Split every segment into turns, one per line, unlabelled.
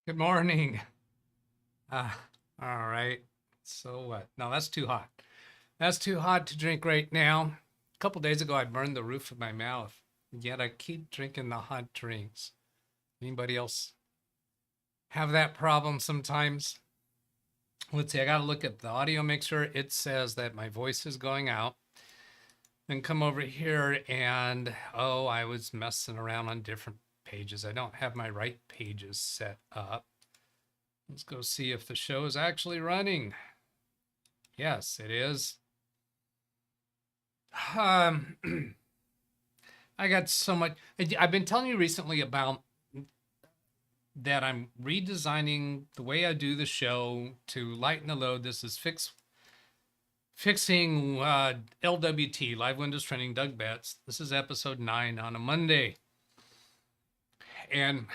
Good morning. Uh, all right. So what? No, that's too hot. That's too hot to drink right now. A couple days ago, I burned the roof of my mouth, yet I keep drinking the hot drinks. Anybody else have that problem sometimes? Let's see, I got to look at the audio mixer. It says that my voice is going out. Then come over here and, oh, I was messing around on different pages. I don't have my right pages set up. Let's go see if the show is actually running. Yes, it is. Um, I got so much. I've been telling you recently about that I'm redesigning the way I do the show to lighten the load. This is fixing LWT, Live Windows Training-DougBetts. This is episode 9 on a Monday. And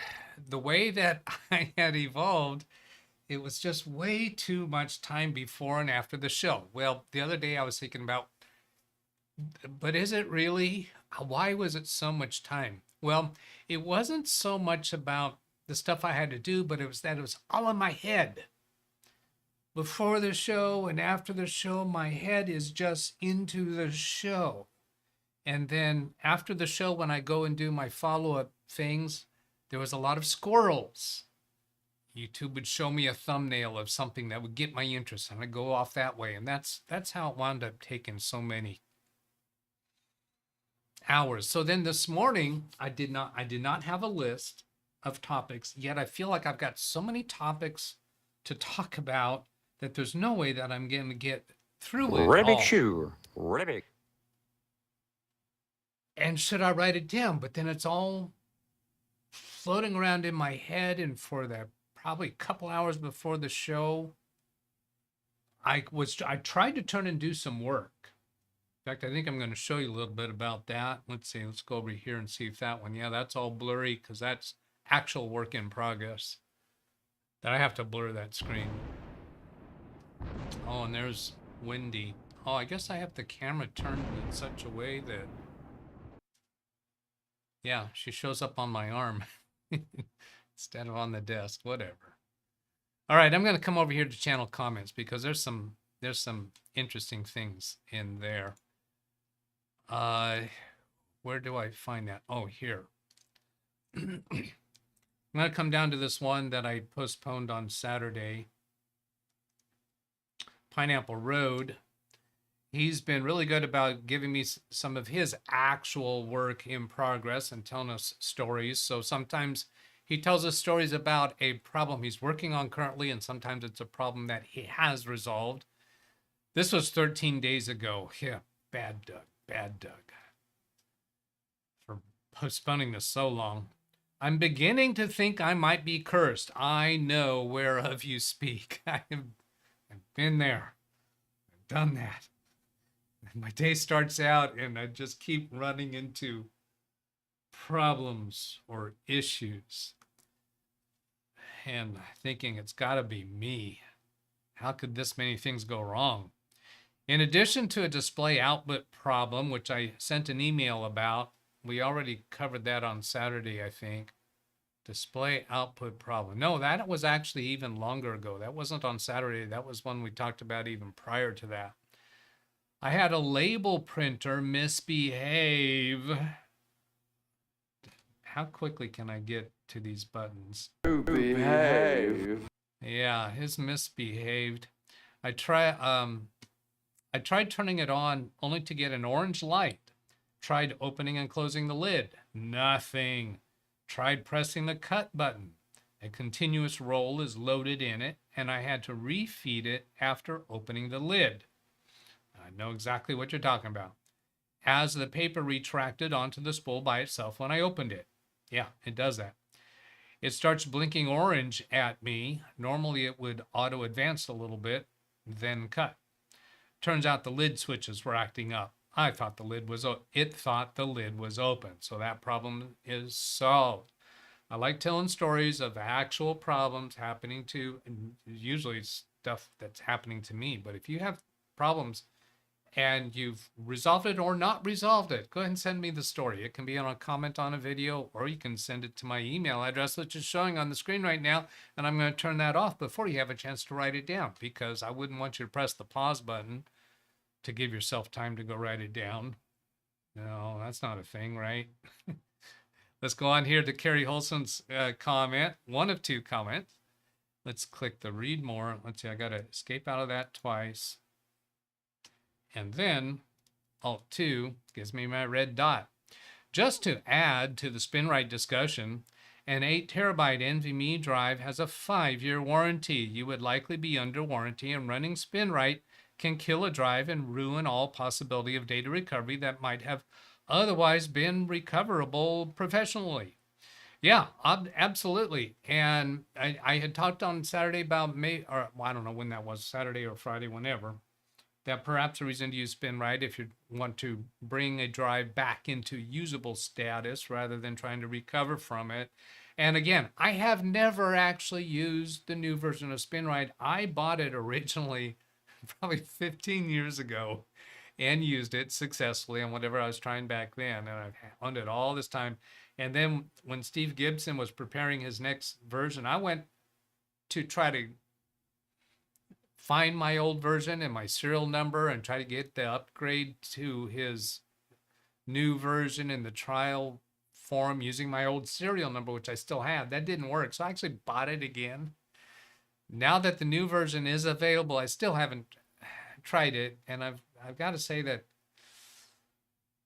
the way that I had evolved, it was just way too much time before and after the show. Well, the other day I was thinking about, but is it really? Why was it so much time? Well, it wasn't so much about the stuff I had to do, but it was that it was all in my head. Before the show and after the show, my head is just into the show. And then after the show, when I go and do my follow-up things, there was a lot of squirrels. YouTube would show me a thumbnail of something that would get my interest, and I'd go off that way. And that's how it wound up taking so many hours. So then this morning, I did not have a list of topics, yet I feel like I've got so many topics to talk about that there's no way that I'm going to get through it all.
Shoe. Ribbit.
And should I write it down? But then it's all floating around in my head, and for the probably a couple hours before the show, I tried to turn and do some work. In fact, I think I'm going to show you a little bit about that. Let's see, let's go over here and see if that one, yeah, that's all blurry because that's actual work in progress. That I have to blur that screen. Oh, and there's Wendy. Oh, I guess I have the camera turned in such a way that, yeah, she shows up on my arm instead of on the desk, whatever. All right, I'm going to come over here to channel comments because there's some interesting things in there. Where do I find that? Oh, here. I'm going to come down to this one that I postponed on Saturday. Pineapple Road. He's been really good about giving me some of his actual work in progress and telling us stories. So sometimes he tells us stories about a problem he's working on currently, and sometimes it's a problem that he has resolved. This was 13 days ago. Yeah, bad Doug, for postponing this so long. I'm beginning to think I might be cursed. I know whereof you speak. I've been there. I've done that. And my day starts out and I just keep running into problems or issues and thinking it's got to be me. How could this many things go wrong? In addition to a display output problem, which I sent an email about, we already covered that on Saturday, I think. Display output problem. No, that was actually even longer ago. That wasn't on Saturday. That was one we talked about even prior to that. I had a label printer misbehave. How quickly can I get to these buttons?
Behave.
Yeah, his misbehaved. I tried turning it on only to get an orange light. Tried opening and closing the lid. Nothing. Tried pressing the cut button. A continuous roll is loaded in it, and I had to refeed it after opening the lid. I know exactly what you're talking about. As the paper retracted onto the spool by itself when I opened it. Yeah, it does that. It starts blinking orange at me. Normally it would auto advance a little bit, then cut. Turns out the lid switches were acting up. It thought the lid was open. So that problem is solved. I like telling stories of actual problems happening to, and usually stuff that's happening to me. But if you have problems and you've resolved it or not resolved it, go ahead and send me the story. It can be on a comment on a video, or you can send it to my email address, which is showing on the screen right now. And I'm going to turn that off before you have a chance to write it down, because I wouldn't want you to press the pause button to give yourself time to go write it down. No, that's not a thing, right? Let's go on here to Carrie Holson's comment, one of two comments. Let's click the read more. Let's see, I got to escape out of that twice. And then Alt-2 gives me my red dot. Just to add to the SpinRite discussion, an 8 terabyte NVMe drive has a 5-year warranty. You would likely be under warranty, and running SpinRite can kill a drive and ruin all possibility of data recovery that might have otherwise been recoverable professionally. Yeah, absolutely. And I had talked on Saturday about I don't know when that was, Saturday or Friday, whenever, that perhaps a reason to use SpinRite if you want to bring a drive back into usable status rather than trying to recover from it. And again, I have never actually used the new version of SpinRite. I bought it originally probably 15 years ago and used it successfully on whatever I was trying back then. And I've owned it all this time. And then when Steve Gibson was preparing his next version, I went to try to find my old version and my serial number and try to get the upgrade to his new version in the trial forum using my old serial number, which I still have. That didn't work. So I actually bought it again. Now that the new version is available, I still haven't tried it. And I've got to say that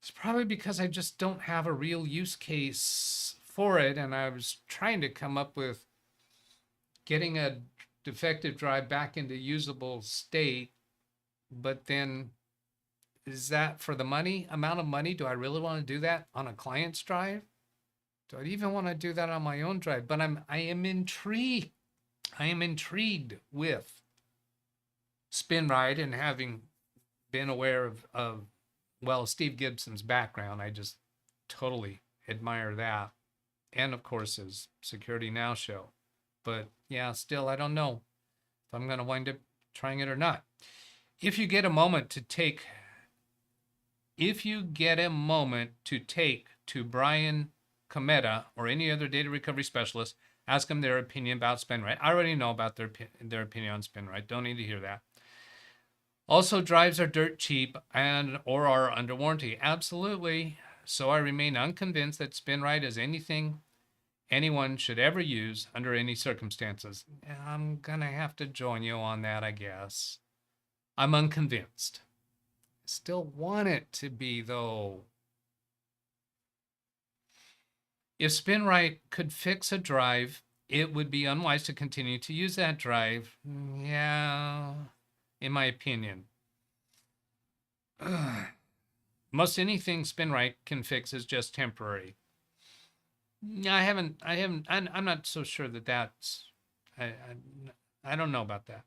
it's probably because I just don't have a real use case for it. And I was trying to come up with getting a defective drive back into usable state, but then is that for the amount of money? Do I really want to do that on a client's drive? Do I even want to do that on my own drive? But I am intrigued. I am intrigued with SpinRite, and having been aware of well, Steve Gibson's background, I just totally admire that. And of course his Security Now show. But yeah, still, I don't know if I'm going to wind up trying it or not. If you get a moment to take to Brian Cometa or any other data recovery specialist, ask them their opinion about SpinRite. I already know about their opinion on SpinRite. Don't need to hear that. Also, drives are dirt cheap or are under warranty. Absolutely. So I remain unconvinced that SpinRite is anything anyone should ever use under any circumstances. I'm gonna have to join you on that, I guess. I'm unconvinced. Still want it to be, though. If SpinRite could fix a drive, it would be unwise to continue to use that drive. Yeah, in my opinion. Most anything SpinRite can fix is just temporary. I'm not so sure that's, I don't know about that.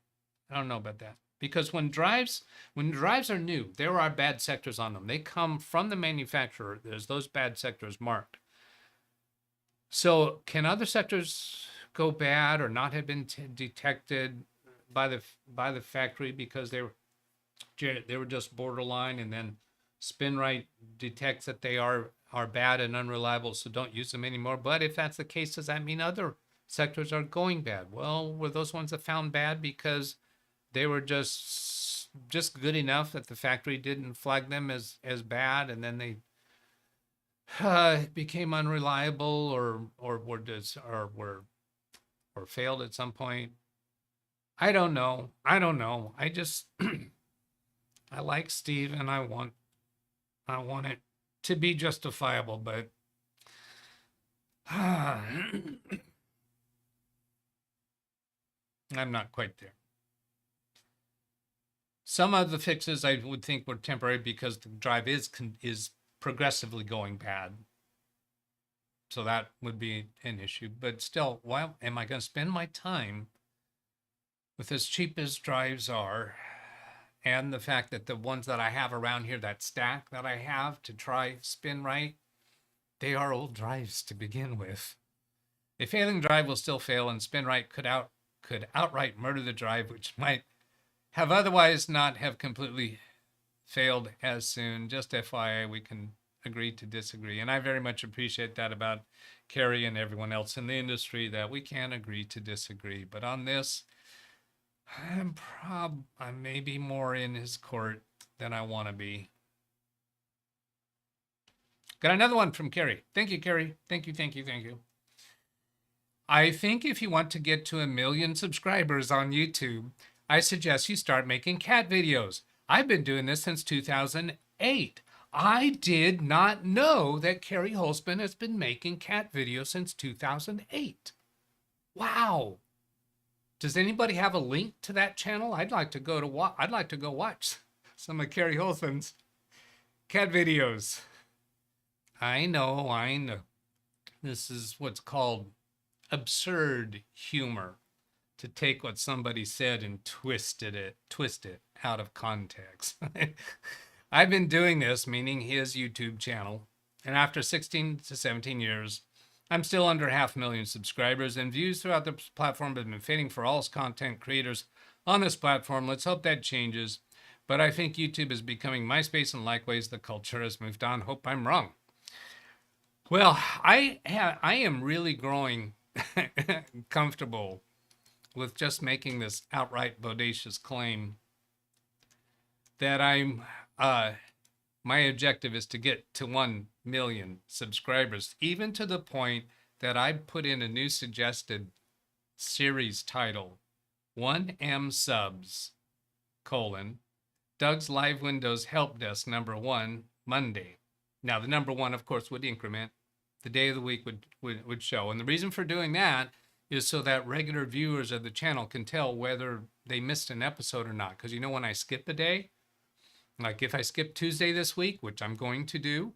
I don't know about that. Because when drives are new, there are bad sectors on them. They come from the manufacturer. There's those bad sectors marked. So can other sectors go bad or not have been detected by the factory because they were just borderline, and then SpinRite detects that they are bad and unreliable, so don't use them anymore? But if that's the case, does that mean other sectors are going bad? Well, were those ones that found bad because they were just good enough that the factory didn't flag them as bad, and then they became unreliable or failed at some point? I don't know. I just I like Steve, and I want it to be justifiable, but I'm not quite there. Some of the fixes I would think were temporary because the drive is progressively going bad. So that would be an issue. But still, why am I going to spend my time with as cheap as drives are, and the fact that the ones that I have around here, that stack that I have to try SpinRite, they are old drives to begin with. A failing drive will still fail, and SpinRite could outright murder the drive, which might have otherwise not have completely failed as soon. Just FYI, we can agree to disagree. And I very much appreciate that about Kerry and everyone else in the industry, that we can agree to disagree. But on this, I may be more in his court than I want to be. Got another one from Kerry. Thank you, Kerry. Thank you, thank you, thank you. I think if you want to get to 1 million subscribers on YouTube, I suggest you start making cat videos. I've been doing this since 2008. I did not know that Kerry Holzman has been making cat videos since 2008. Wow. Does anybody have a link to that channel? I'd like to go watch some of Kerry Holzman's cat videos. I know. This is what's called absurd humor, to take what somebody said and twist it out of context. I've been doing this, meaning his YouTube channel, and after 16 to 17 years, I'm still under 500,000 subscribers, and views throughout the platform have been fading for all content creators on this platform. Let's hope that changes. But I think YouTube is becoming MySpace, and likewise the culture has moved on. Hope I'm wrong. Well, I am really growing comfortable with just making this outright bodacious claim that my objective is to get to 1 million subscribers, even to the point that I put in a new suggested series title, 1M subs, Doug's Live Windows Help Desk #1, Monday. Now, the #1, of course, would increment. The day of the week would show. And the reason for doing that is so that regular viewers of the channel can tell whether they missed an episode or not. Because you know, when I skip a day, like if I skip Tuesday this week, which I'm going to do,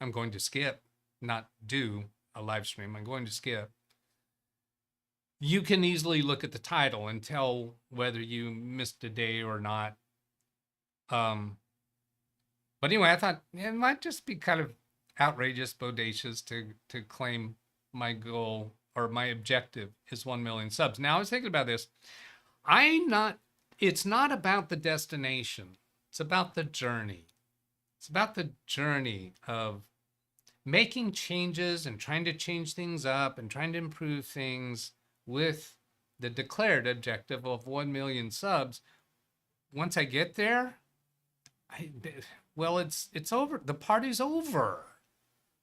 I'm going to skip, not do a live stream. I'm going to skip. You can easily look at the title and tell whether you missed a day or not. But anyway, I thought it might just be kind of outrageous, bodacious to claim my goal or my objective is 1 million subs. Now I was thinking about this. It's not about the destination. It's about the journey. It's about the journey of making changes and trying to change things up and trying to improve things with the declared objective of 1 million subs. Once I get there, it's over. The party's over.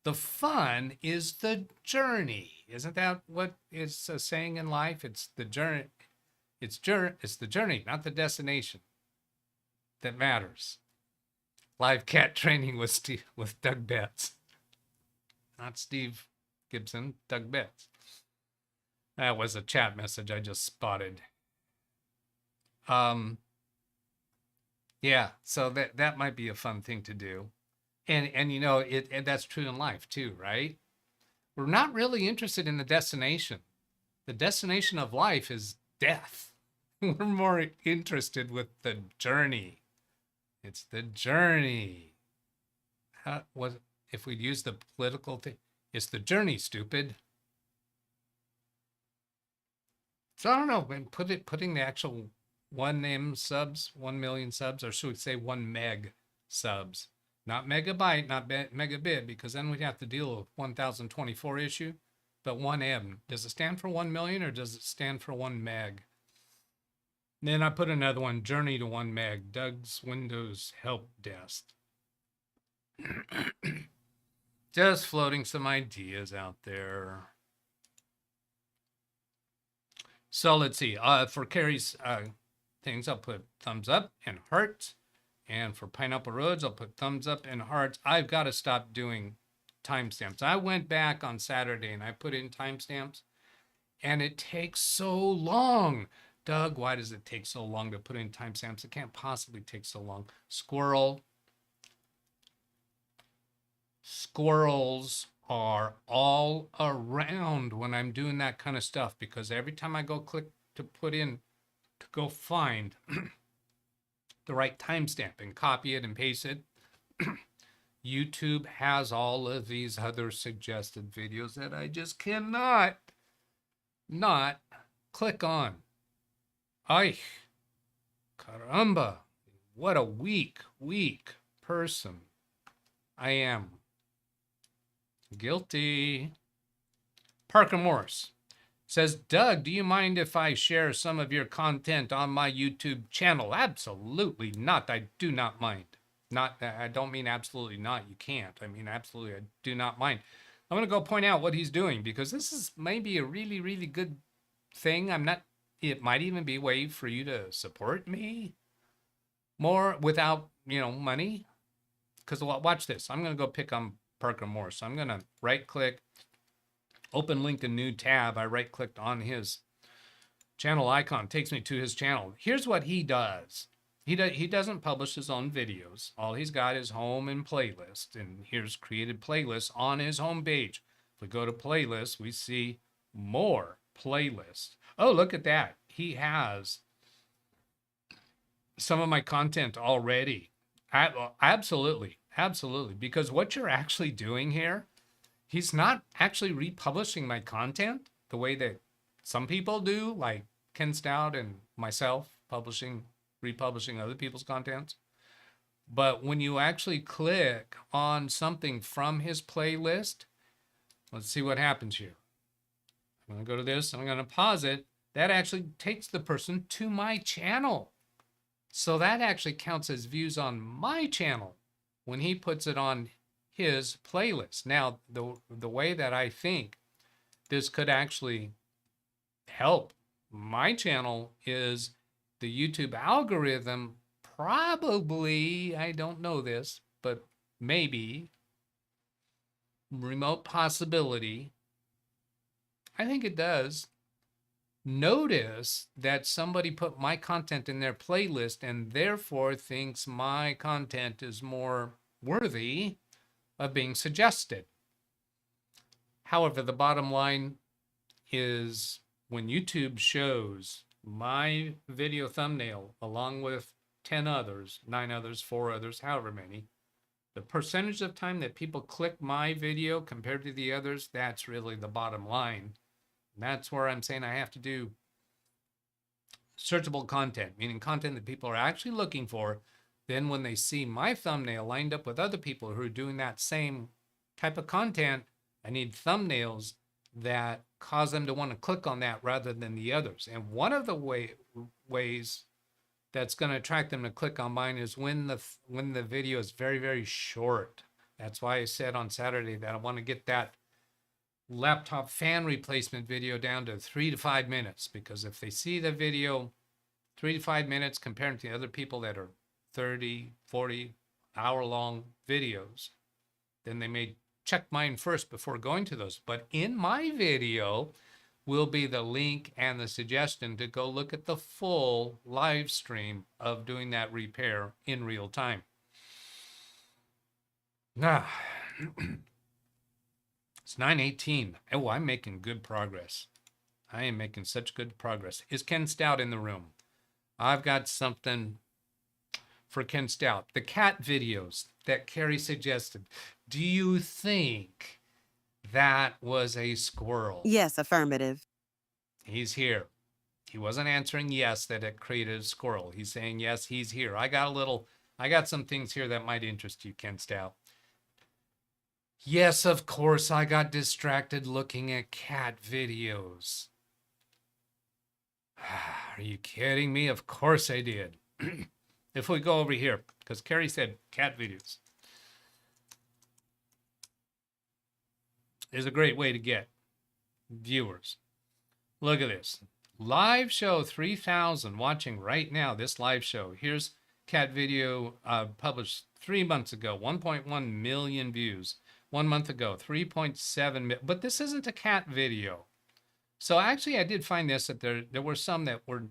The fun is the journey. Isn't that what is a saying in life? It's the journey. It's the journey, not the destination, that matters. Live cat training with DougBetts. Not Steve Gibson, DougBetts. That was a chat message I just spotted. Yeah, so that might be a fun thing to do. And you know, that's true in life too, right? We're not really interested in the destination. The destination of life is death. We're more interested with the journey. It's the journey. If we'd use the political thing, it's the journey, stupid. So I don't know, putting the actual 1M subs, 1 million subs, or should we say 1 meg subs? Not megabyte, not megabit, because then we'd have to deal with 1024 issue. But 1M, does it stand for 1 million or does it stand for 1 meg? Then I put another one, Journey to 1 meg, Doug's Windows Help Desk. Just floating some ideas out there. So let's see, for Carrie's things, I'll put thumbs up and hearts. And for Pineapple Roads, I'll put thumbs up and hearts. I've got to stop doing timestamps. I went back on Saturday and I put in timestamps, and it takes so long. Doug, why does it take so long to put in timestamps? It can't possibly take so long. Squirrels are all around when I'm doing that kind of stuff, because every time I go click to put in, to go find the right timestamp and copy it and paste it, YouTube has all of these other suggested videos that I just cannot not click on. Ay, caramba, What a weak person I am. Guilty. Parker Morse says, Doug, do you mind if I share some of your content on my YouTube channel? Absolutely not. I do not mind. I don't mean absolutely not. You can't. I mean, absolutely, I do not mind. I'm going to go point out what he's doing because this is maybe a really good thing. It might even be a way for you to support me more without, money. Because watch this. I'm going to go pick on Parker Morse. So I'm going to right click, open link a new tab. I right clicked on his channel icon, takes me to his channel. Here's what he does. He doesn't publish his own videos. All he's got is home and playlist. And here's created playlists on his home page. If we go to playlists, we see more playlists. Oh, look at that. He has some of my content already. Absolutely. Because what you're actually doing here, he's not actually republishing my content the way that some people do, like Ken Stout and myself republishing other people's content. But when you actually click on something from his playlist, let's see what happens here. I'm going to go to this. I'm going to pause it. That actually takes the person to my channel. So that actually counts as views on my channel when he puts it on his playlist. Now, the way that I think this could actually help my channel is the YouTube algorithm probably, I don't know this, but maybe, remote possibility, I think it does, notice that somebody put my content in their playlist and therefore thinks my content is more worthy of being suggested. However, the bottom line is when YouTube shows my video thumbnail along with 10 others, 9 others, 4 others, however many, the percentage of time that people click my video compared to the others, that's really the bottom line. And that's where I'm saying I have to do searchable content, meaning content that people are actually looking for. Then when they see my thumbnail lined up with other people who are doing that same type of content, I need thumbnails that cause them to want to click on that rather than the others. And one of the ways that's going to attract them to click on mine is when the video is very short. That's why I said on Saturday that I want to get that laptop fan replacement video down to 3 to 5 minutes, because if they see the video 3 to 5 minutes compared to the other people that are 30, 40 hour long videos, then they may check mine first before going to those. But in my video will be the link and the suggestion to go look at the full live stream of doing that repair in real time. Now, it's 9:18. Oh, I'm making good progress. I am making such good progress. Is Ken Stout in the room? I've got something for Ken Stout. The cat videos that Carrie suggested. Do you think that was a squirrel?
Yes, affirmative.
He's here. He wasn't answering yes that it created a squirrel. He's saying yes, he's here. I got some things here that might interest you, Ken Stout. Yes, of course, I got distracted looking at cat videos. Are you kidding me? Of course I did. If we go over here, because Carrie said cat videos is a great way to get viewers. Look at this. Live show 3,000 watching right now, this live show. Here's cat video published 3 months ago, 1.1 million views. 1 month ago, 3.7 million. But this isn't a cat video. So actually, I did find this, that there were some that were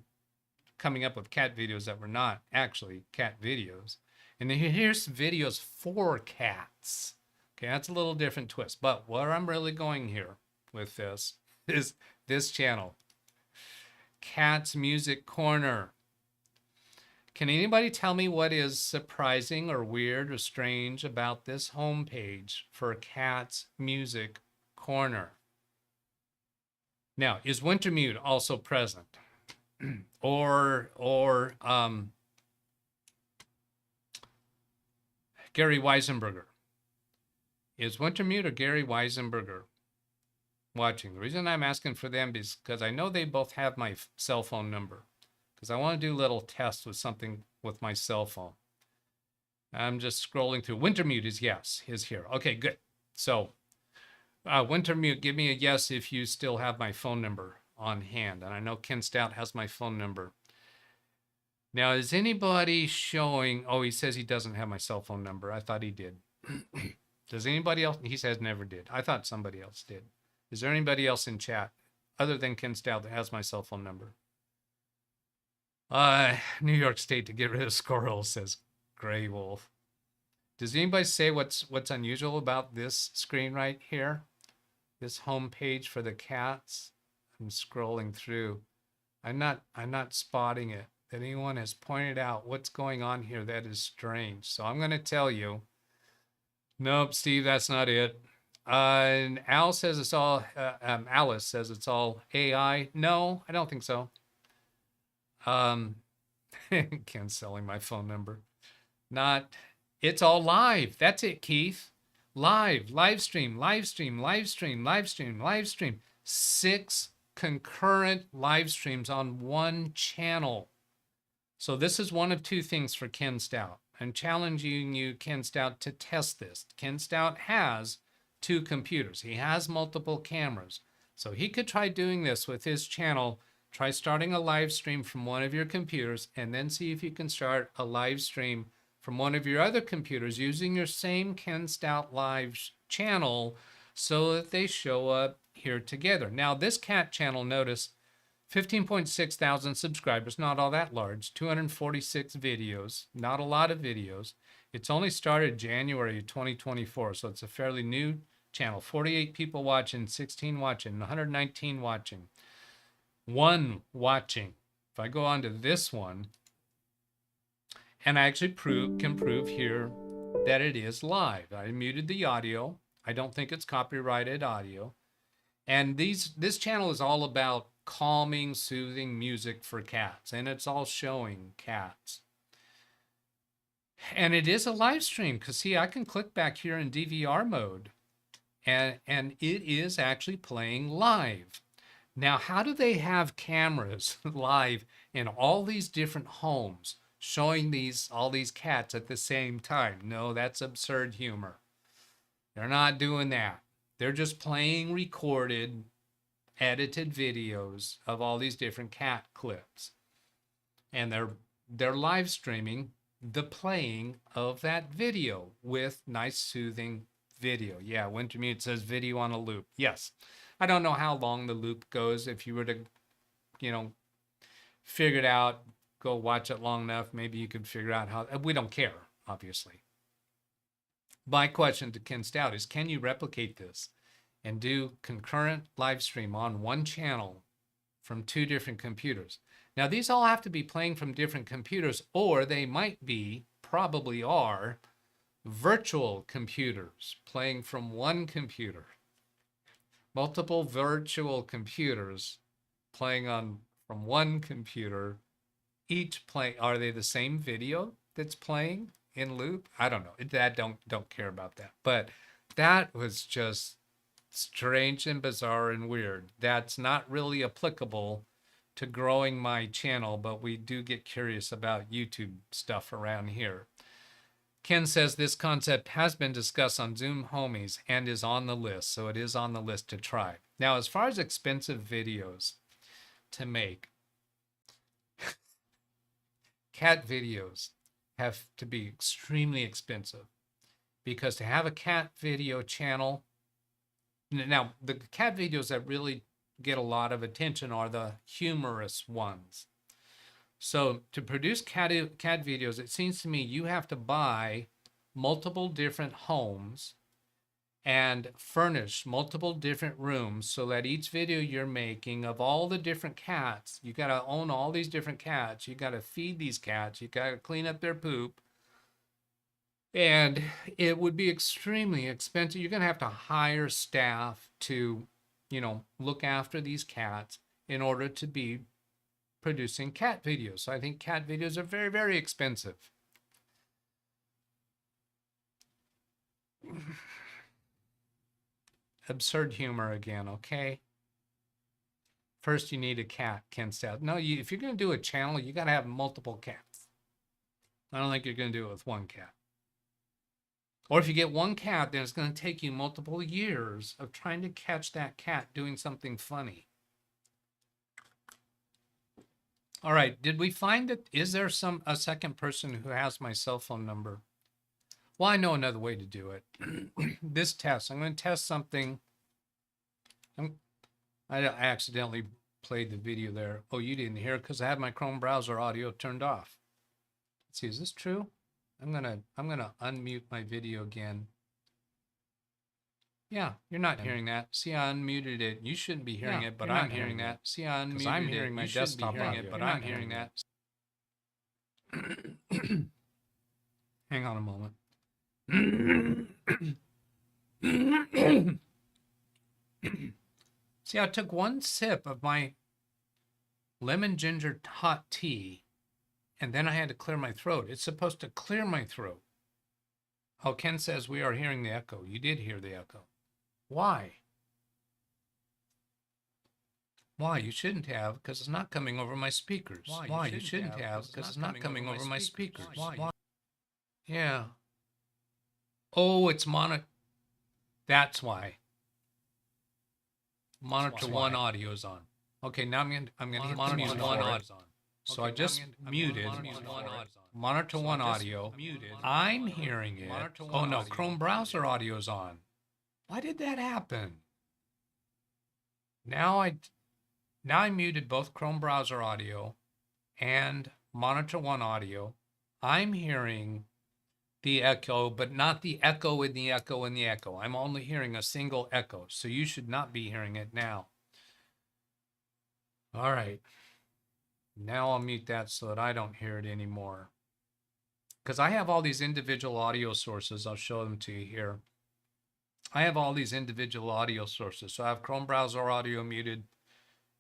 coming up with cat videos that were not actually cat videos. And then here's videos for cats. Okay, that's a little different twist. But where I'm really going here with this is this channel, Cat's Music Corner. Can anybody tell me what is surprising or weird or strange about this homepage for Cat's Music Corner? Now, is Wintermute also present? or Gary Weisenberger. Is Wintermute or Gary Weisenberger watching? The reason I'm asking for them is because I know they both have my cell phone number, because I want to do a little test with something with my cell phone. I'm just scrolling through. Wintermute is yes, is here. Okay, good. So Wintermute, give me a yes if you still have my phone number on hand. And I know Ken Stout has my phone number. Now, is anybody showing? Oh, he says he doesn't have my cell phone number. I thought he did. Does anybody else? He says never did. I thought somebody else did. Is there anybody else in chat other than Ken Stout that has my cell phone number? New York State to get rid of squirrels, says Gray Wolf. Does anybody say what's unusual about this screen right here? This home page for the cats? I'm scrolling through. I'm not spotting it. That anyone has pointed out what's going on here that is strange. So I'm going to tell you. Nope, Steve, that's not it. And Al says it's all, Alice says it's all AI. No, I don't think so. Ken's selling my phone number. Not, it's all live. That's it, Keith. Live stream. 6 concurrent live streams on one channel. So this is one of two things for Ken Stout. I'm challenging you, Ken Stout, to test this. Ken Stout has 2 computers. He has multiple cameras. So he could try doing this with his channel. Try starting a live stream from one of your computers and then see if you can start a live stream from one of your other computers using your same Ken Stout live channel so that they show up here together. Now this cat channel, notice 15.6 thousand subscribers, not all that large, 246 videos, not a lot of videos. It's only started January 2024, so it's a fairly new channel. 48 people watching, 16 watching, 119 watching, 1 watching. If I go on to this one, and I actually can prove here that it is live. I muted the audio. I don't think it's copyrighted audio. And this channel is all about calming, soothing music for cats, and it's all showing cats. And it is a live stream because see, I can click back here in DVR mode and it is actually playing live. Now, how do they have cameras live in all these different homes showing all these cats at the same time? No, that's absurd humor. They're not doing that. They're just playing recorded, edited videos of all these different cat clips. And they're live streaming the playing of that video with nice soothing video. Yeah, Wintermute says video on a loop. Yes. I don't know how long the loop goes. If you were to, figure it out, go watch it long enough, maybe you could figure out how. We don't care, obviously. My question to Ken Stout is, can you replicate this and do concurrent live stream on one channel from 2 different computers? Now, these all have to be playing from different computers, or they might be, probably are, virtual computers playing from one computer. Multiple virtual computers playing from one computer, each playing. Are they the same video that's playing in loop? I don't know. That don't care about that. But that was just strange and bizarre and weird. That's not really applicable to growing my channel, but we do get curious about YouTube stuff around here. Ken says this concept has been discussed on Zoom Homies and is on the list, so it is on the list to try. Now, as far as expensive videos to make, cat videos have to be extremely expensive because to have a cat video channel, now the cat videos that really get a lot of attention are the humorous ones. So to produce cat videos, it seems to me you have to buy multiple different homes and furnish multiple different rooms so that each video you're making of all the different cats, you got to own all these different cats. You got to feed these cats. You got to clean up their poop. And it would be extremely expensive. You're going to have to hire staff to, look after these cats in order to be producing cat videos. So I think cat videos are very, very expensive. Absurd humor again, okay? First, you need a cat, Ken Stout. No, if you're going to do a channel, you got to have multiple cats. I don't think you're going to do it with one cat. Or if you get one cat, then it's going to take you multiple years of trying to catch that cat doing something funny. All right, did we find that? Is there a second person who has my cell phone number? Well, I know another way to do it. This test, I'm going to test something. I accidentally played the video there. Oh, you didn't hear it because I had my Chrome browser audio turned off. Let's see, is this true? I'm gonna unmute my video again. Yeah, you're not hearing that. See, I unmuted it. You shouldn't be hearing it, but I'm hearing that. See, I unmuted it. I'm hearing my desktop audio, but I'm hearing that. Hang on a moment. See, I took one sip of my lemon ginger hot tea, and then I had to clear my throat. It's supposed to clear my throat. Oh, Ken says we are hearing the echo. You did hear the echo. Why? Why? You shouldn't have, because it's not coming over my speakers. Why? You shouldn't have, because it's not coming over my speakers. Why? Yeah. Oh, it's That's why. Monitor one audio is on. Okay, now I'm gonna hit monitor one audio. So I just muted monitor one audio. I'm hearing it. Oh no, Chrome browser audio is on. Why did that happen? Now I muted both Chrome browser audio and monitor one audio. I'm hearing the echo, but not the echo in the echo in the echo. I'm only hearing a single echo, so you should not be hearing it now. All right. Now I'll mute that so that I don't hear it anymore. Because I have all these individual audio sources. I'll show them to you here. I have all these individual audio sources. So I have Chrome browser audio muted,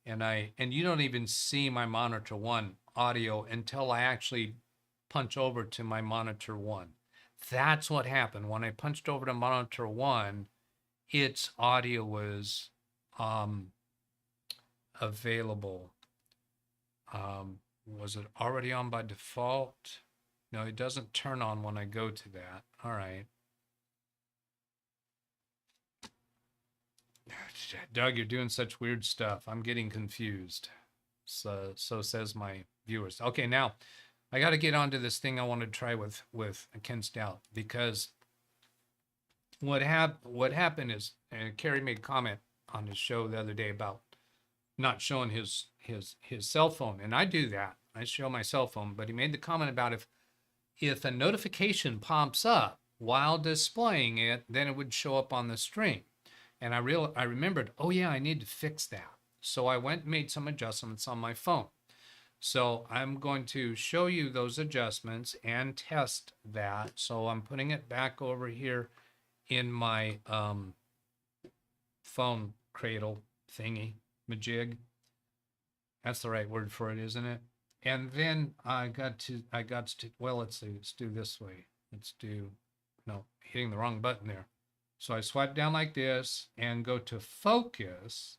and you don't even see my monitor one audio until I actually punch over to my monitor one. That's what happened. When I punched over to monitor one, its audio was available. Was it already on by default? No, it doesn't turn on when I go to that. All right. Doug, you're doing such weird stuff. I'm getting confused. So says my viewers. Okay, now I got to get onto this thing I want to try with Ken Stout, because what happened is, and Kerry made a comment on his show the other day about not showing his cell phone, and I do that. I show my cell phone, but he made the comment about if a notification pops up while displaying it, then it would show up on the stream. And I remembered, oh yeah, I need to fix that. So I went and made some adjustments on my phone. So I'm going to show you those adjustments and test that. So I'm putting it back over here in my phone cradle thingy, majig. That's the right word for it, isn't it? And then I got to, well, let's see, let's do this way. No, hitting the wrong button there. So I swipe down like this and go to focus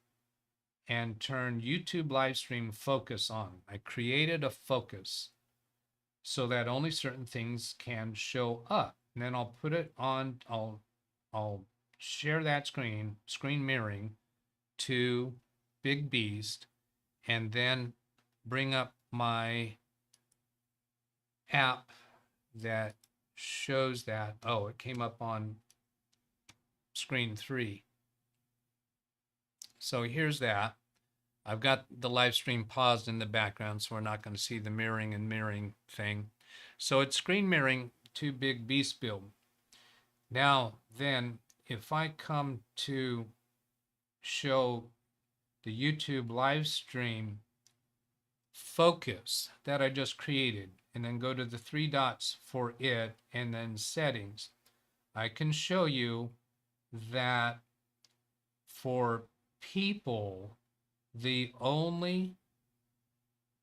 and turn YouTube live stream focus on. I created a focus so that only certain things can show up. And then I'll put it on, I'll share that screen mirroring to Big Beast, and then bring up my app that shows that. Oh, it came up on screen 3. So here's that. I've got the live stream paused in the background, so we're not going to see the mirroring thing. So it's screen mirroring to Big Beast build. Now then, if I come to show the YouTube live stream focus that I just created, and then go to the 3 dots for it, and then settings, I can show you that for people, the only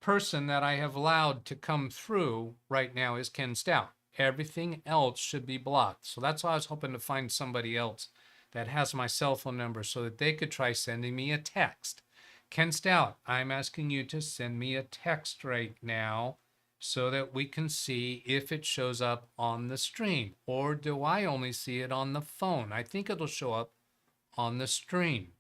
person that I have allowed to come through right now is Ken Stout. Everything else should be blocked. So that's why I was hoping to find somebody else that has my cell phone number so that they could try sending me a text. Ken Stout, I'm asking you to send me a text right now so that we can see if it shows up on the screen, or do I only see it on the phone? I think it'll show up on the screen.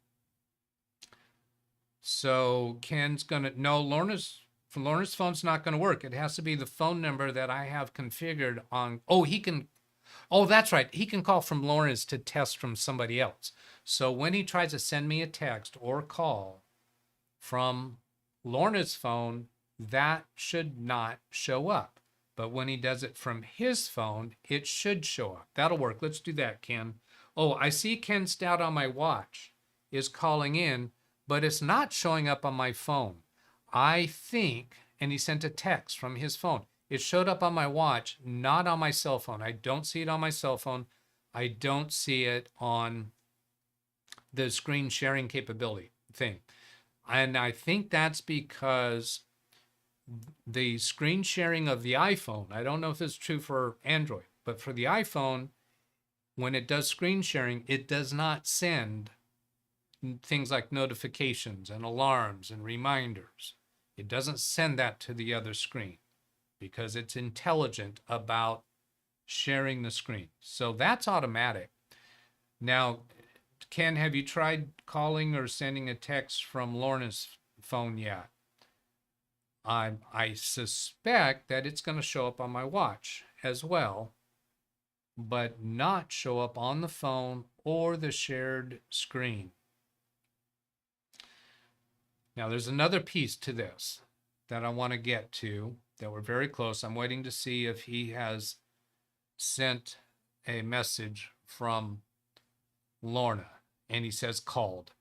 So Ken's gonna, no, Lorna's phone's not gonna work. It has to be the phone number that I have configured on, oh, that's right. He can call from Lorna's to test from somebody else. So when he tries to send me a text or call from Lorna's phone, that should not show up. But when he does it from his phone, it should show up. That'll work. Let's do that, Ken. Oh, I see Ken Stout on my watch is calling in, but it's not showing up on my phone. I think, and he sent a text from his phone. It showed up on my watch, not on my cell phone. I don't see it on my cell phone. I don't see it on the screen sharing capability thing. And I think that's because the screen sharing of the iPhone, I don't know if it's true for Android, but for the iPhone, when it does screen sharing, it does not send things like notifications and alarms and reminders. It doesn't send that to the other screen because it's intelligent about sharing the screen. So that's automatic. Now, Ken, have you tried calling or sending a text from Lorna's phone yet? I suspect that it's going to show up on my watch as well, but not show up on the phone or the shared screen. Now, there's another piece to this that I want to get to that we're very close. I'm waiting to see if he has sent a message from Lorna, and he says called.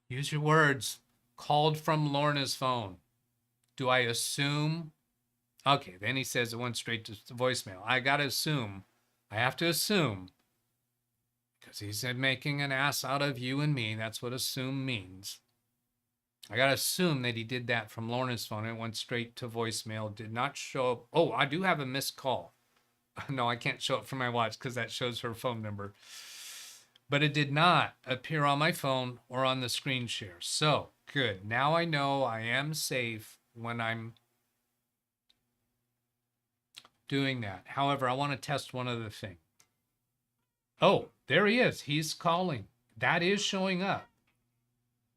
Use your words. Called from Lorna's phone. Do I assume? Okay, then he says it went straight to voicemail. I got to assume. I have to assume. Because he said making an ass out of you and me. That's what assume means. I got to assume that he did that from Lorna's phone. It went straight to voicemail. Did not show up. Oh, I do have a missed call. No, I can't show it from my watch because that shows her phone number. But it did not appear on my phone or on the screen share. So, good. Now I know I am safe when I'm doing that. However, I want to test one other thing. Oh, there he is. He's calling. That is showing up.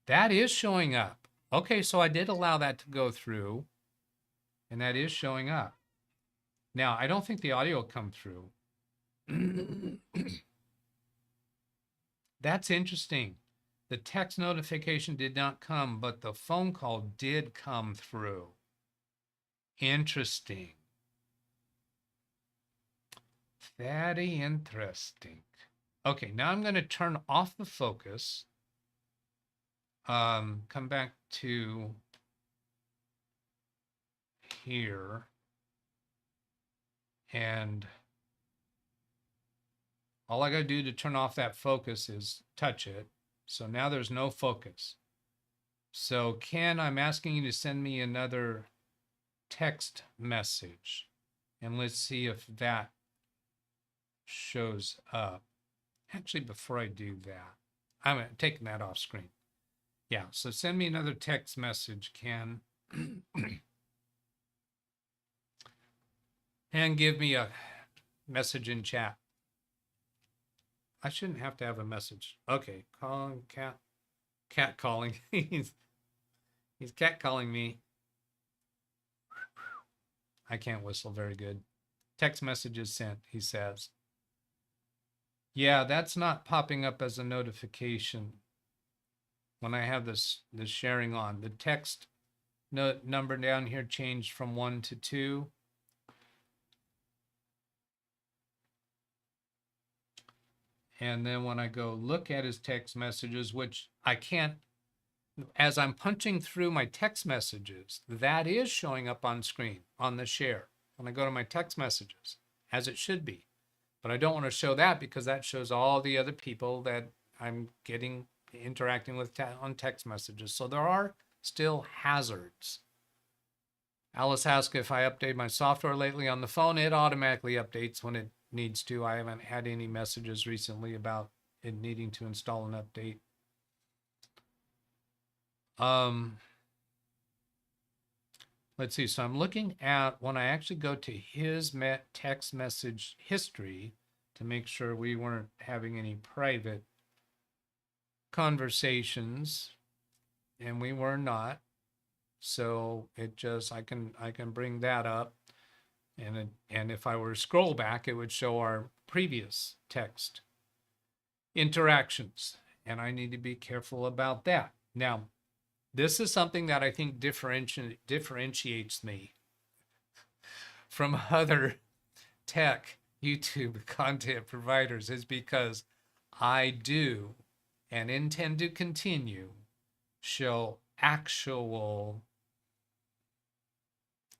That is showing up. Okay, so I did allow that to go through, and that is showing up. Now, I don't think the audio will come through. That's interesting. The text notification did not come, but the phone call did come through. Interesting. Very interesting. Okay, now I'm going to turn off the focus. Come back to here. And all I got to do to turn off that focus is touch it. So now there's no focus. So Ken, I'm asking you to send me another text message. And let's see if that shows up. Actually, before I do that, I'm taking that off screen. Yeah, so send me another text message, Ken. And give me a message in chat. I shouldn't have to have a message. Okay, calling cat calling. he's cat calling me. I can't whistle very good. Text messages sent, he says. Yeah, that's not popping up as a notification when I have this sharing on. The text number down here changed from 1 to 2. And then when I go look at his text messages, which I can't, as I'm punching through my text messages, that is showing up on screen on the share. When I go to my text messages, as it should be. But I don't want to show that because that shows all the other people that I'm interacting with on text messages. So there are still hazards Alice asked if I update my software lately on the phone. It automatically updates when it needs to. I haven't had any messages recently about it needing to install an update. Let's see. So I'm looking at when I actually go to his text message history to make sure we weren't having any private conversations, and we were not. So it just I can bring that up, and if I were to scroll back, it would show our previous text interactions, and I need to be careful about that. Now, this is something that I think differentiates me from other tech YouTube content providers, is because I do and intend to continue show actual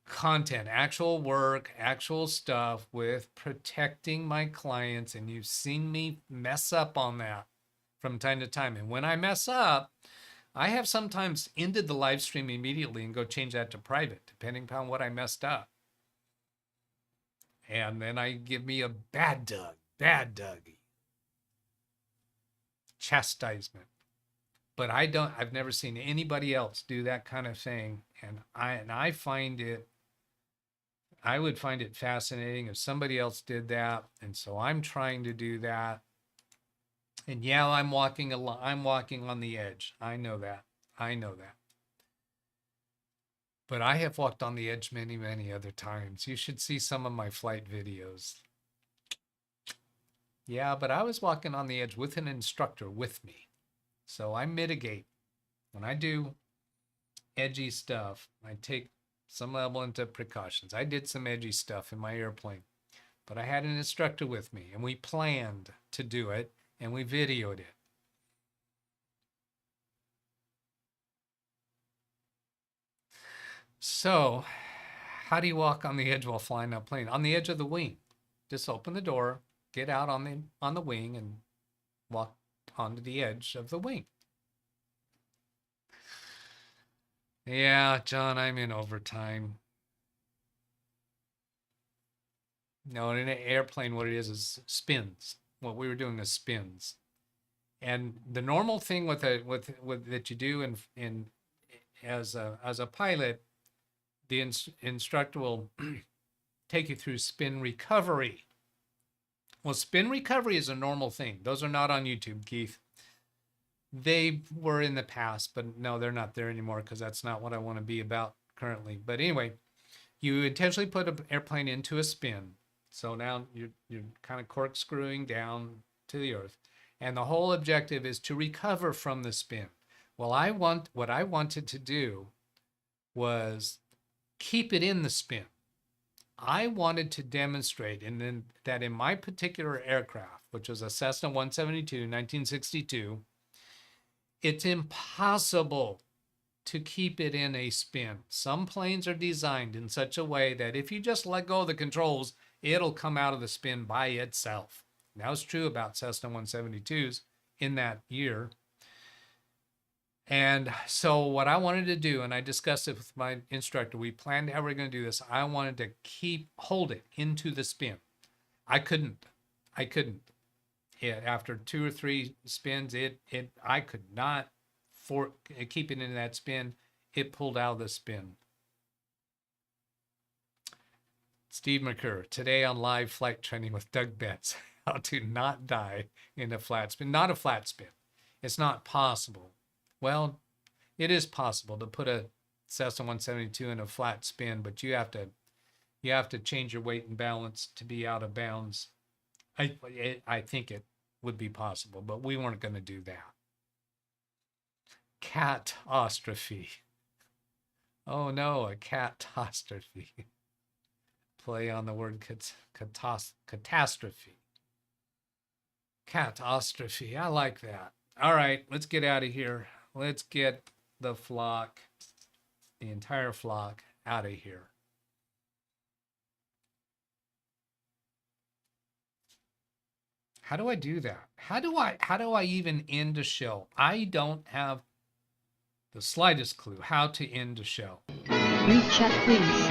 content, actual work, actual stuff with protecting my clients. And you've seen me mess up on that from time to time. And when I mess up, I have sometimes ended the live stream immediately and go change that to private, depending upon what I messed up. And then I give me a bad Dougie chastisement. But I've never seen anybody else do that kind of thing. And I would find it fascinating if somebody else did that. And so I'm trying to do that. And yeah, I'm walking on the edge. I know that. But I have walked on the edge many, many other times. You should see some of my flight videos. Yeah, but I was walking on the edge with an instructor with me. So I mitigate. When I do edgy stuff, I take some level into precautions. I did some edgy stuff in my airplane, but I had an instructor with me, and we planned to do it, and we videoed it. So, how do you walk on the edge while flying a plane? On the edge of the wing. Just open the door, get out on the wing, and walk onto the edge of the wing. Yeah, John, I'm in overtime. No, in an airplane, what it is spins. What we were doing is spins. And the normal thing with that you do as a pilot, the instructor will take you through spin recovery. Well, spin recovery is a normal thing. Those are not on YouTube, Keith. They were in the past, but no, they're not there anymore because that's not what I want to be about currently. But anyway, you intentionally put an airplane into a spin. So now you're kind of corkscrewing down to the earth. And the whole objective is to recover from the spin. Well, what I wanted to do was keep it in the spin. I wanted to demonstrate that in my particular aircraft, which was a Cessna 172, 1962, it's impossible to keep it in a spin. Some planes are designed in such a way that if you just let go of the controls, it'll come out of the spin by itself. And that was true about Cessna 172s in that year. And so what I wanted to do, and I discussed it with my instructor, we planned how we're going to do this. I wanted to hold it into the spin. I couldn't. After 2 or 3 spins, I could not keep it in that spin. It pulled out of the spin. Steve McCurr, today on live flight training with DougBetts, how to not die in a flat spin. Not a flat spin. It's not possible. Well, it is possible to put a Cessna 172 in a flat spin, but you have to change your weight and balance to be out of bounds. I think it would be possible, but we weren't going to do that. Catastrophe. Oh no, a catastrophe. Play on the word catastrophe. Catastrophe. I like that. All right, let's get out of here. Let's get the flock, the entire flock, out of here. How do I do that? How do I even end a show? I don't have the slightest clue how to end a show.
Read chat please.